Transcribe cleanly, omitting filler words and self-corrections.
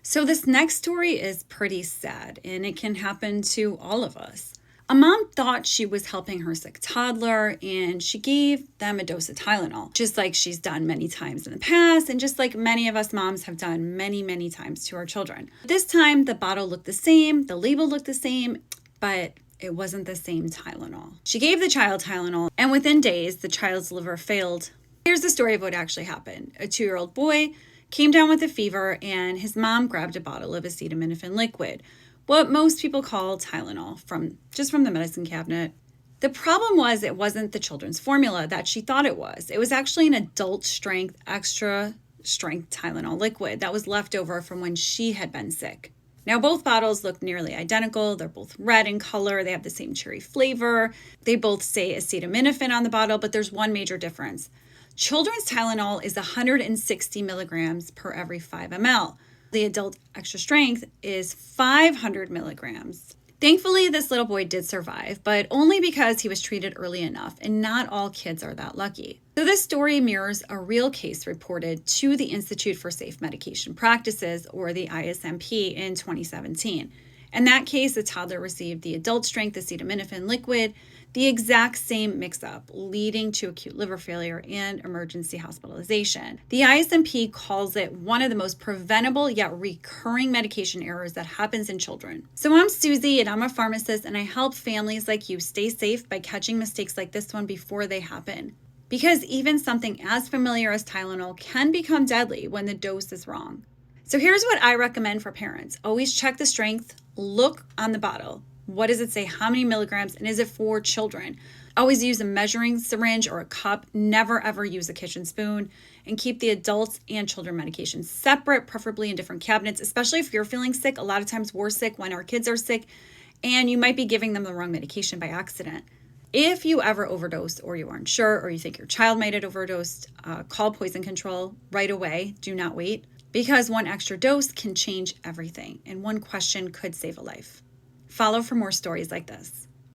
So this next story is pretty sad, and it can happen to all of us. A mom thought she was helping her sick toddler, and she gave them a dose of Tylenol, just like she's done many times in the past, and just like many of us moms have done many, many times to our children. This time, the bottle looked the same, the label looked the same, but it wasn't the same Tylenol. She gave the child Tylenol, and within days, the child's liver failed. Here's the story of what actually happened. A 2-year-old boy came down with a fever, and his mom grabbed a bottle of acetaminophen liquid, what most people call Tylenol, from the medicine cabinet. The problem was it wasn't the children's formula that she thought it was. It was actually an adult strength, extra strength Tylenol liquid that was left over from when she had been sick. Now, both bottles look nearly identical. They're both red in color. They have the same cherry flavor. They both say acetaminophen on the bottle, but there's one major difference. Children's Tylenol is 160 milligrams per every 5 ml. The adult extra strength is 500 milligrams. Thankfully, this little boy did survive, but only because he was treated early enough, and not all kids are that lucky. So this story mirrors a real case reported to the Institute for Safe Medication Practices, or the ISMP, in 2017. In that case, the toddler received the adult strength acetaminophen liquid, the exact same mix-up, leading to acute liver failure and emergency hospitalization. The ISMP calls it one of the most preventable yet recurring medication errors that happens in children. So I'm Susie, and I'm a pharmacist, and I help families like you stay safe by catching mistakes like this one before they happen. Because even something as familiar as Tylenol can become deadly when the dose is wrong. So here's what I recommend for parents. Always check the strength, look on the bottle. What does it say? How many milligrams? And is it for children? Always use a measuring syringe or a cup. Never, ever use a kitchen spoon. And keep the adults and children medications separate, preferably in different cabinets, especially if you're feeling sick. A lot of times we're sick when our kids are sick, and you might be giving them the wrong medication by accident. If you ever overdose, or you aren't sure, or you think your child might have overdosed, call poison control right away. Do not wait, because one extra dose can change everything, and one question could save a life. Follow for more stories like this.